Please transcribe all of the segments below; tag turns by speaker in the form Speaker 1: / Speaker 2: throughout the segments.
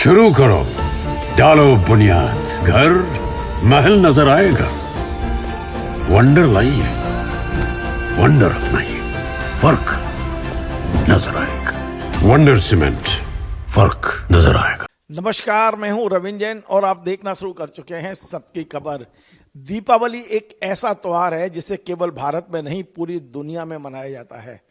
Speaker 1: शुरू करो, डालो बुनियाद, घर महल नजर आएगा। वंडर लाइए, वंडर अपनाइए, फर्क नजर आएगा। वंडर सीमेंट, फर्क नजर आएगा।
Speaker 2: नमस्कार, मैं हूं रविंद्र जैन और आप देखना शुरू कर चुके हैं सबकी खबर। दीपावली एक ऐसा त्योहार है जिसे केवल भारत में नहीं पूरी दुनिया में मनाया जाता है।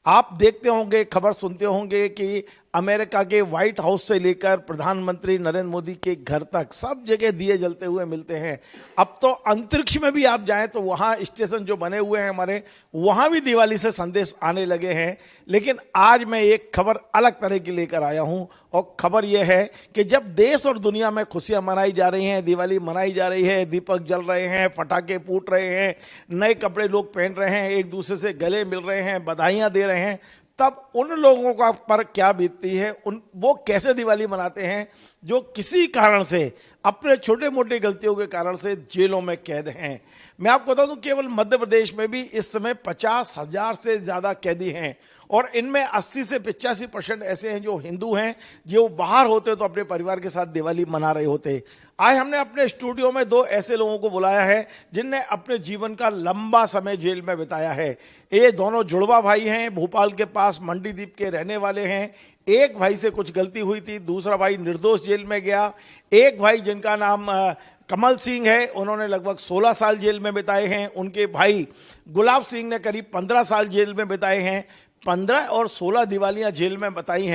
Speaker 2: आप देखते होंगे, खबर सुनते होंगे कि अमेरिका के व्हाइट हाउस से लेकर प्रधानमंत्री नरेंद्र मोदी के घर तक सब जगह दिए जलते हुए मिलते हैं। अब तो अंतरिक्ष में भी आप जाएं तो वहाँ स्टेशन जो बने हुए हैं हमारे, वहाँ भी दिवाली से संदेश आने लगे हैं। लेकिन आज मैं एक खबर अलग तरह की लेकर आया हूँ और खबर यह है कि जब देश और दुनिया में खुशियाँ मनाई जा रही हैं, दिवाली मनाई जा रही है, दीपक जल रहे हैं, पटाखे फूट रहे हैं, नए कपड़े लोग पहन रहे हैं, एक दूसरे से गले मिल रहे हैं, बधाइयाँ दे रहे हैं, तब उन लोगों का पर क्या बीतती है, वो कैसे दिवाली मनाते हैं जो किसी कारण से, अपने छोटे मोटे गलतियों के कारण से जेलों में कैद हैं। मैं आपको बता दूं, केवल मध्य प्रदेश में भी इस समय 50,000 से ज़्यादा कैदी हैं और इनमें 80 से 85% ऐसे हैं जो हिंदू हैं, जो बाहर होते तो अपने परिवार के साथ दिवाली मना रहे होते। आज हमने अपने स्टूडियो में दो ऐसे लोगों को बुलाया है जिनने अपने जीवन का लंबा समय जेल में बिताया है। ये दोनों जुड़वा भाई हैं, भोपाल के पास मंडीदीप के रहने वाले हैं। एक भाई से कुछ गलती हुई थी, दूसरा भाई निर्दोष जेल में गया। एक भाई जिनका नाम कमल सिंह है, उन्होंने लगभग 16 साल जेल में बिताए हैं। उनके भाई गुलाब सिंह ने करीब 15 साल जेल में बिताए हैं। 15 और 16 दिवालियां जेल में बिताई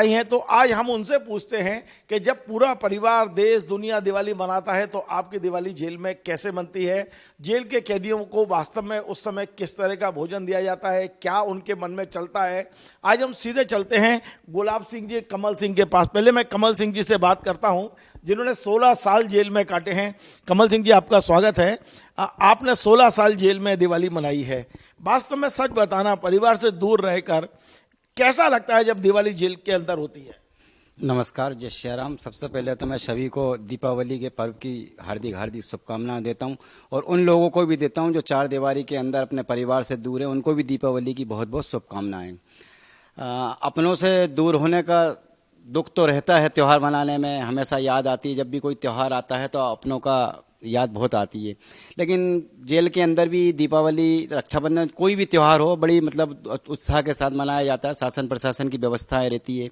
Speaker 2: हैं। तो आज हम उनसे पूछते हैं कि जब पूरा परिवार, देश, दुनिया दिवाली मनाता है तो आपकी दिवाली जेल में कैसे मनती है? जेल के कैदियों को वास्तव में उस समय किस तरह का भोजन दिया जाता है, क्या उनके मन में चलता है? आज हम सीधे चलते हैं गुलाब सिंह जी, कमल सिंह के पास। पहले मैं कमल सिंह जी से बात करता हूं जिन्होंने 16 साल जेल में काटे हैं। कमल सिंह जी, आपका स्वागत है। आपने 16 साल जेल में दिवाली मनाई है। वास्तव में सच बताना, परिवार से दूर रहकर कैसा लगता है जब दिवाली जेल के अंदर होती है?
Speaker 3: नमस्कार, जय श्री राम। सबसे पहले तो मैं सभी को दीपावली के पर्व की हार्दिक हार्दिक शुभकामनाएं देता हूं और उन लोगों को भी देता हूं जो चार दीवारी के अंदर अपने परिवार से दूर है, उनको भी दीपावली की बहुत बहुत शुभकामनाएं। अपनों से दूर होने का दुख तो रहता है, त्यौहार मनाने में हमेशा याद आती है। जब भी कोई त्यौहार आता है तो अपनों का याद बहुत आती है। लेकिन जेल के अंदर भी दीपावली, रक्षाबंधन, कोई भी त्यौहार हो, बड़ी मतलब उत्साह के साथ मनाया जाता है। शासन प्रशासन की व्यवस्थाएं रहती है।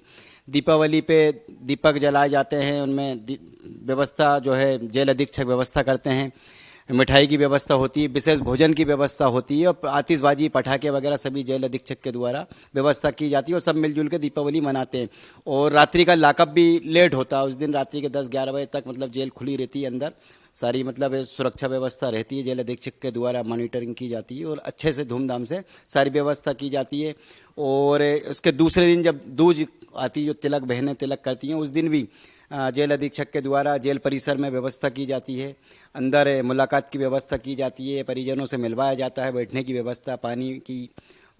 Speaker 3: दीपावली पे दीपक जलाए जाते हैं, उनमें व्यवस्था जो है जेल अधीक्षक व्यवस्था करते हैं। मिठाई की व्यवस्था होती है, विशेष भोजन की व्यवस्था होती है और आतिशबाजी, पटाखे वगैरह सभी जेल अधीक्षक के द्वारा व्यवस्था की जाती है और सब मिलजुल के दीपावली मनाते हैं। और रात्रि का लॉकअप भी लेट होता है। उस दिन रात्रि के 10-11 बजे तक मतलब जेल खुली रहती है, अंदर सारी मतलब सुरक्षा व्यवस्था रहती है। जेल अधीक्षक के द्वारा मॉनिटरिंग की जाती है और अच्छे से धूमधाम से सारी व्यवस्था की जाती है। और उसके दूसरे दिन जब दूज आती है, जो तिलक बहनें तिलक करती हैं, उस दिन भी जेल अधीक्षक के द्वारा जेल परिसर में व्यवस्था की जाती है। अंदर मुलाकात की व्यवस्था की जाती है, परिजनों से मिलवाया जाता है, बैठने की व्यवस्था, पानी की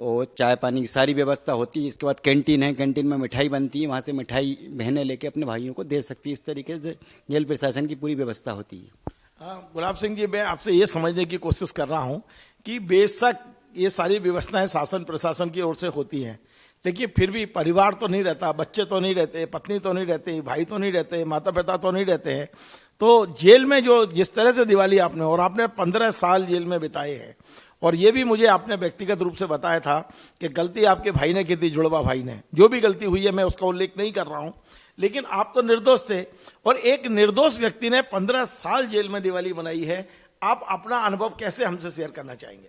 Speaker 3: और चाय पानी की सारी व्यवस्था होती है। इसके बाद कैंटीन है, कैंटीन में मिठाई बनती है, वहाँ से मिठाई बहनें लेके अपने भाइयों को दे सकती है। इस तरीके से जेल प्रशासन की पूरी व्यवस्था होती है।
Speaker 2: गुलाब सिंह जी, मैं आपसे ये समझने की कोशिश कर रहा हूँ कि बेशक ये सारी व्यवस्थाएं शासन प्रशासन की ओर से होती हैं, लेकिन फिर भी परिवार तो नहीं रहता, बच्चे तो नहीं रहते, पत्नी तो नहीं रहते, भाई तो नहीं रहते, माता पिता तो नहीं रहते हैं। तो जेल में जो जिस तरह से दिवाली आपने 15 साल जेल में बिताए हैं, और ये भी मुझे आपने व्यक्तिगत रूप से बताया था कि गलती आपके भाई ने की थी, जुड़वा भाई ने। जो भी गलती हुई है मैं उसका उल्लेख नहीं कर रहा हूँ, लेकिन आप तो निर्दोष थे और एक निर्दोष व्यक्ति ने 15 साल जेल में दिवाली मनाई है। आप अपना अनुभव कैसे हमसे शेयर करना चाहेंगे?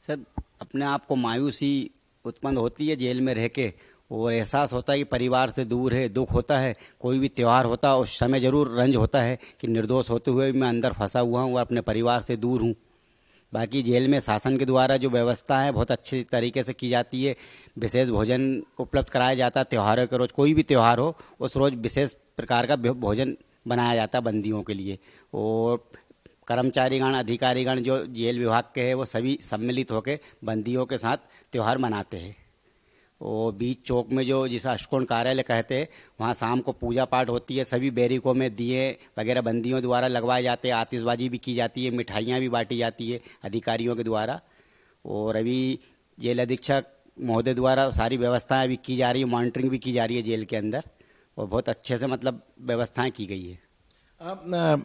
Speaker 3: सर, अपने आप को मायूसी उत्पन्न होती है जेल में रह के और एहसास होता है कि परिवार से दूर है, दुख होता है। कोई भी त्यौहार होता है उस समय ज़रूर रंज होता है कि निर्दोष होते हुए भी मैं अंदर फंसा हुआ हूँ और अपने परिवार से दूर हूँ। बाकी जेल में शासन के द्वारा जो व्यवस्था है बहुत अच्छी तरीके से की जाती है। विशेष भोजन उपलब्ध कराया जाता है। त्योहारों के रोज़, कोई भी त्यौहार हो उस रोज़ विशेष प्रकार का भोजन बनाया जाता है बंदियों के लिए। और कर्मचारीगण, अधिकारीगण जो जेल विभाग के हैं वो सभी सम्मिलित होकर बंदियों के साथ त्यौहार मनाते हैं। और बीच चौक में जो जिसे अष्टकोण कार्यालय कहते हैं, वहाँ शाम को पूजा पाठ होती है। सभी बैरिकों में दिए वगैरह बंदियों द्वारा लगवाए जाते हैं। आतिशबाजी भी की जाती है, मिठाइयाँ भी बांटी जाती है अधिकारियों के द्वारा। और अभी जेल अधीक्षक महोदय द्वारा सारी व्यवस्थाएं भी की जा रही है, मॉनिटरिंग भी की जा रही है जेल के अंदर। और बहुत अच्छे से मतलब व्यवस्थाएं की गई है।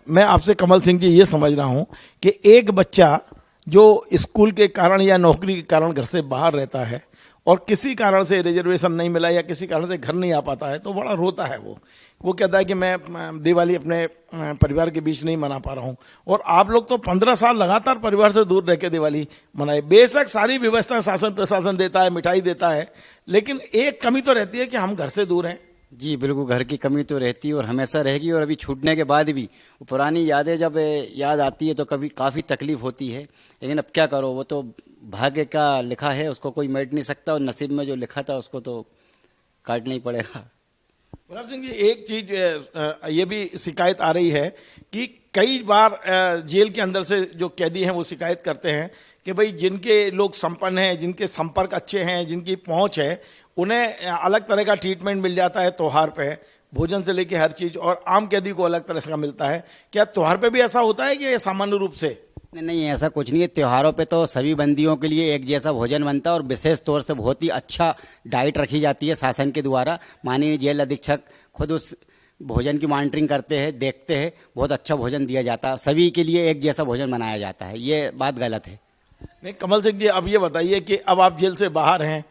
Speaker 2: मैं आपसे कमल सिंह जी ये समझ रहा हूँ कि एक बच्चा जो स्कूल के कारण या नौकरी के कारण घर से बाहर रहता है और किसी कारण से रिजर्वेशन नहीं मिला या किसी कारण से घर नहीं आ पाता है तो बड़ा रोता है। वो कहता है कि मैं दिवाली अपने परिवार के बीच नहीं मना पा रहा हूँ। और आप लोग तो 15 साल लगातार परिवार से दूर रह के दिवाली मनाए। बेशक सारी व्यवस्था शासन प्रशासन देता है, मिठाई देता है, लेकिन एक कमी तो रहती है कि हम घर से दूर हैं।
Speaker 3: जी बिल्कुल, घर की कमी तो रहती है और हमेशा रहेगी। और अभी छूटने के बाद भी वो पुरानी यादें जब याद आती है तो कभी काफ़ी तकलीफ होती है, लेकिन अब क्या करो, वो तो भाग्य का लिखा है, उसको कोई मिट नहीं सकता और नसीब में जो लिखा था उसको तो काटना ही पड़ेगा।
Speaker 2: प्रताप सिंह जी, एक चीज ये भी शिकायत आ रही है कि कई बार जेल के अंदर से जो कैदी हैं वो शिकायत करते हैं कि भाई जिनके लोग संपन्न हैं, जिनके संपर्क अच्छे हैं, जिनकी पहुंच है, उन्हें अलग तरह का ट्रीटमेंट मिल जाता है त्योहार पे, भोजन से लेके हर चीज, और आम कैदी को अलग तरह से का मिलता है। क्या त्योहार पे भी ऐसा होता है कि ये सामान्य रूप से?
Speaker 3: नहीं, ऐसा कुछ नहीं है। त्योहारों पे तो सभी बंदियों के लिए एक जैसा भोजन बनता है और विशेष तौर से बहुत ही अच्छा डाइट रखी जाती है शासन के द्वारा। माननीय जेल अधीक्षक खुद उस भोजन की मॉनिटरिंग करते हैं, देखते हैं, बहुत अच्छा भोजन दिया जाता है, सभी के लिए एक जैसा भोजन बनाया जाता है। ये बात गलत है।
Speaker 2: नहीं कमल सिंह जी, अब ये बताइए कि अब आप जेल से बाहर हैं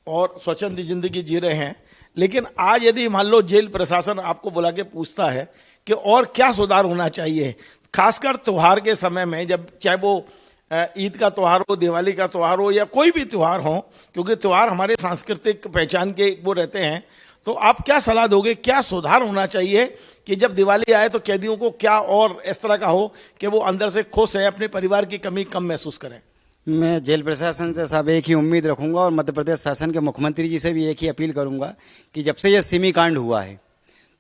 Speaker 2: और स्वच्छंद जिंदगी जी रहे हैं, लेकिन आज यदि मान लो जेल प्रशासन आपको बुला के पूछता है कि और क्या सुधार होना चाहिए, खासकर त्योहार के समय में, जब चाहे वो ईद का त्यौहार हो, दिवाली का त्यौहार हो या कोई भी त्यौहार हो, क्योंकि त्यौहार हमारे सांस्कृतिक पहचान के वो रहते हैं, तो आप क्या सलाह दोगे, क्या सुधार होना चाहिए कि जब दिवाली आए तो कैदियों को क्या और इस तरह का हो कि वो अंदर से खुश है, अपने परिवार की कमी कम महसूस करें?
Speaker 3: मैं जेल प्रशासन से साहब एक ही उम्मीद रखूंगा और मध्य प्रदेश शासन के मुख्यमंत्री जी से भी एक ही अपील करूंगा कि जब से ये सिमी कांड हुआ है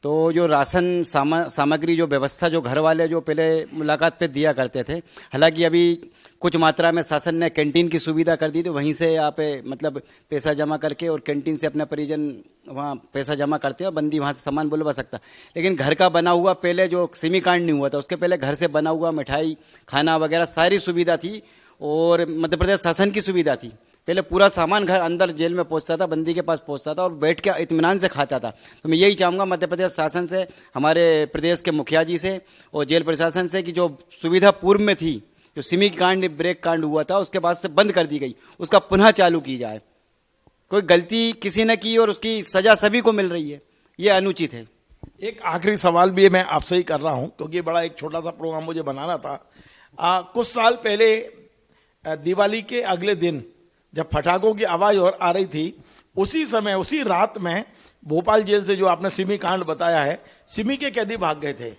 Speaker 3: तो जो राशन सामग्री जो व्यवस्था जो घर वाले जो पहले मुलाकात पे दिया करते थे, हालांकि अभी कुछ मात्रा में शासन ने कैंटीन की सुविधा कर दी, तो वहीं से आप मतलब पैसा जमा करके और कैंटीन से अपना परिजन वहाँ पैसा जमा करते हैं और बंदी वहाँ से सामान बुलवा सकता। लेकिन घर का बना हुआ, पहले जो सिमी कांड नहीं हुआ था उसके पहले घर से बना हुआ मिठाई, खाना वगैरह सारी सुविधा थी और मध्य प्रदेश शासन की सुविधा थी। पहले पूरा सामान घर अंदर जेल में पहुंचता था, बंदी के पास पहुंचता था और बैठ के इत्मीनान से खाता था। तो मैं यही चाहूँगा मध्य प्रदेश शासन से, हमारे प्रदेश के मुखिया जी से और जेल प्रशासन से कि जो सुविधा पूर्व में थी, जो सिमी कांड ब्रेक कांड हुआ था उसके बाद से बंद कर दी गई, उसका पुनः चालू की जाए। कोई गलती किसी ने की और उसकी सजा सभी को मिल रही है, ये अनुचित है।
Speaker 2: एक आखिरी सवाल भी मैं आपसे ही कर रहा हूँ क्योंकि बड़ा एक छोटा सा प्रोग्राम मुझे बनाना था। कुछ साल पहले दिवाली के अगले दिन जब पटाखों की आवाज और आ रही थी, उसी समय उसी रात में भोपाल जेल से जो आपने सिमी कांड बताया है, सिमी के कैदी भाग गए थे।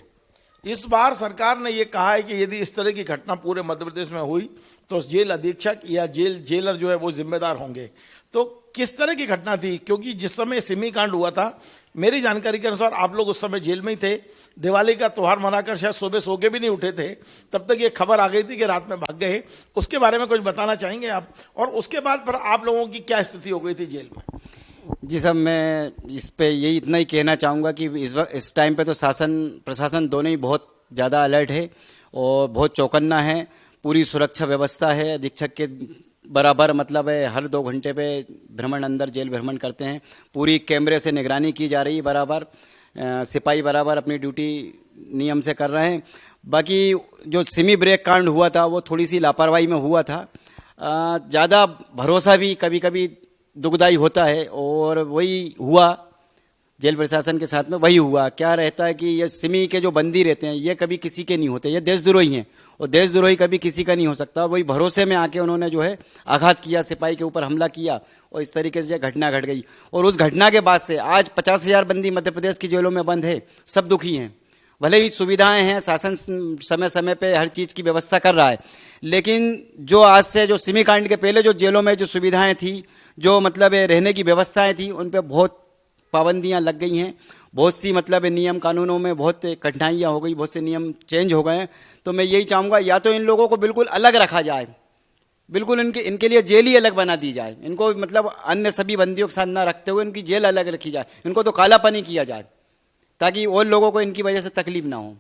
Speaker 2: इस बार सरकार ने ये कहा है कि यदि इस तरह की घटना पूरे मध्य प्रदेश में हुई तो जेल अधीक्षक या जेलर जो है वो जिम्मेदार होंगे। तो किस तरह की घटना थी? क्योंकि जिस समय सिमी कांड हुआ था, मेरी जानकारी के अनुसार आप लोग उस समय जेल में ही थे, दिवाली का त्यौहार मनाकर शायद सुबह सो के भी नहीं उठे थे, तब तक ये खबर आ गई थी कि रात में भाग गए। उसके बारे में कुछ बताना चाहेंगे आप? और उसके बाद फिर आप लोगों की क्या स्थिति हो गई थी जेल में?
Speaker 3: जी साहब, मैं इस पे यही इतना ही कहना चाहूँगा कि इस टाइम पे तो शासन प्रशासन दोनों ही बहुत ज़्यादा अलर्ट है और बहुत चौकन्ना है। पूरी सुरक्षा व्यवस्था है, अधीक्षक के बराबर मतलब है हर 2 घंटे पे भ्रमण अंदर जेल भ्रमण करते हैं, पूरी कैमरे से निगरानी की जा रही है, बराबर सिपाही बराबर अपनी ड्यूटी नियम से कर रहे हैं। बाकी जो सिमी ब्रेक कांड हुआ था वो थोड़ी सी लापरवाही में हुआ था, ज़्यादा भरोसा भी कभी कभी दुखदाई होता है और वही हुआ जेल प्रशासन के साथ में, वही हुआ। क्या रहता है कि ये सिमी के जो बंदी रहते हैं ये कभी किसी के नहीं होते, ये देशद्रोही हैं और देशद्रोही कभी किसी का नहीं हो सकता। वही भरोसे में आके उन्होंने जो है आघात किया, सिपाही के ऊपर हमला किया और इस तरीके से घटना घट गई। और उस घटना के बाद से आज 50,000 बंदी मध्य प्रदेश की जेलों में बंद है, सब दुखी हैं। भले ही सुविधाएं हैं, शासन समय समय पे हर चीज़ की व्यवस्था कर रहा है, लेकिन जो आज से जो सिमी कांड के पहले जो जेलों में जो सुविधाएं थी, जो मतलब रहने की व्यवस्थाएं थी, उन पे बहुत पाबंदियां लग गई हैं। बहुत सी मतलब नियम कानूनों में बहुत कठिनाइयां हो गई, बहुत से नियम चेंज हो गए हैं। तो मैं यही चाहूँगा या तो इन लोगों को बिल्कुल अलग रखा जाए, बिल्कुल इनके लिए जेल ही अलग बना दी जाए, इनको मतलब अन्य सभी बंदियों के साथ ना रखते हुए इनकी जेल अलग रखी जाए, इनको तो कालापनी किया जाए ताकि और लोगों को इनकी वजह से तकलीफ ना हो।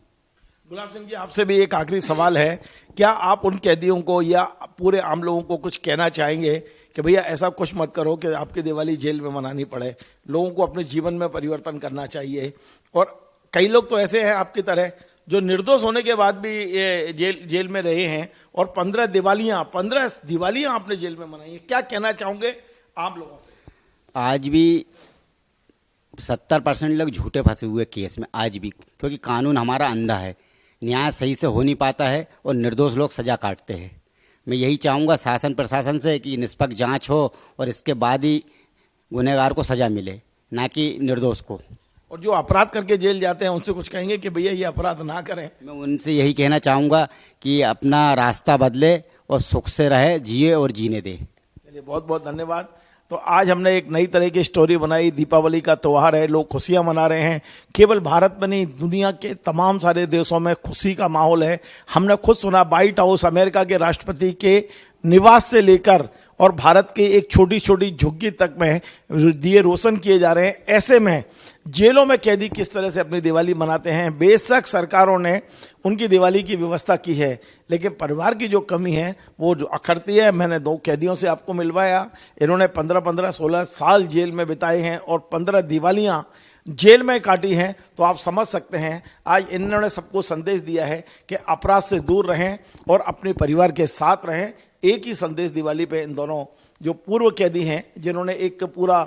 Speaker 2: गुलाब सिंह जी, आपसे भी एक आखिरी सवाल है, क्या आप उन कैदियों को या पूरे आम लोगों को कुछ कहना चाहेंगे कि भैया ऐसा कुछ मत करो कि आपकी दिवाली जेल में मनानी पड़े। लोगों को अपने जीवन में परिवर्तन करना चाहिए। और कई लोग तो ऐसे हैं आपकी तरह जो निर्दोष होने के बाद भी ये जेल में रहे हैं और 15 दिवालियां आपने जेल में मनाई है। क्या कहना चाहोगे आप लोगों से?
Speaker 3: आज भी 70% लोग झूठे फंसे हुए केस में, आज भी, क्योंकि कानून हमारा अंधा है, न्याय सही से हो नहीं पाता है और निर्दोष लोग सजा काटते हैं। मैं यही चाहूँगा शासन प्रशासन से कि निष्पक्ष जांच हो और इसके बाद ही गुनहगार को सजा मिले, ना कि निर्दोष को।
Speaker 2: और जो अपराध करके जेल जाते हैं उनसे कुछ कहेंगे कि भैया ये अपराध ना करें?
Speaker 3: मैं उनसे यही कहना चाहूँगा कि अपना रास्ता बदले और सुख से रहे, जिए और जीने दे।
Speaker 2: चलिए, बहुत बहुत धन्यवाद। तो आज हमने एक नई तरह की स्टोरी बनाई। दीपावली का त्यौहार है, लोग खुशियां मना रहे हैं। केवल भारत में नहीं, दुनिया के तमाम सारे देशों में खुशी का माहौल है। हमने खुद सुना व्हाइट हाउस, अमेरिका के राष्ट्रपति के निवास से लेकर और भारत के एक छोटी छोटी झुग्गी तक में दिए रोशन किए जा रहे हैं। ऐसे में जेलों में कैदी किस तरह से अपनी दिवाली मनाते हैं। बेशक सरकारों ने उनकी दिवाली की व्यवस्था की है, लेकिन परिवार की जो कमी है वो जो अखरती है। मैंने 2 कैदियों से आपको मिलवाया, इन्होंने 15-15, 16 साल जेल में बिताए हैं और 15 दिवालियां जेल में काटी हैं। तो आप समझ सकते हैं आज इन्होंने सबको संदेश दिया है कि अपराध से दूर रहें और अपने परिवार के साथ रहें। एक ही संदेश दिवाली पे इन दोनों जो पूर्व कैदी हैं जिन्होंने एक पूरा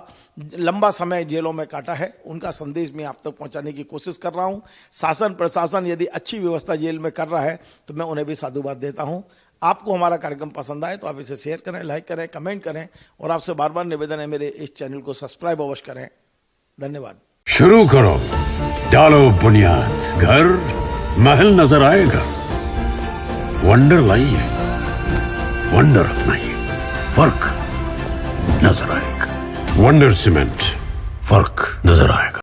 Speaker 2: लंबा समय जेलों में काटा है, उनका संदेश मैं आप तक पहुंचाने की कोशिश कर रहा हूं। शासन प्रशासन यदि अच्छी व्यवस्था जेल में कर रहा है तो मैं उन्हें भी साधुवाद देता हूं। आपको हमारा कार्यक्रम पसंद आए तो आप इसे शेयर करें, लाइक करें, कमेंट करें और आपसे बार बार निवेदन है मेरे इस चैनल को सब्सक्राइब अवश्य करें। धन्यवाद।
Speaker 1: शुरू करो, डालो बुनियाद, घर महल नजर आएगा। वंडर लाइए, वंडर अपनाइए, फर्क नजर आएगा। वंडर सीमेंट, फर्क नजर आएगा।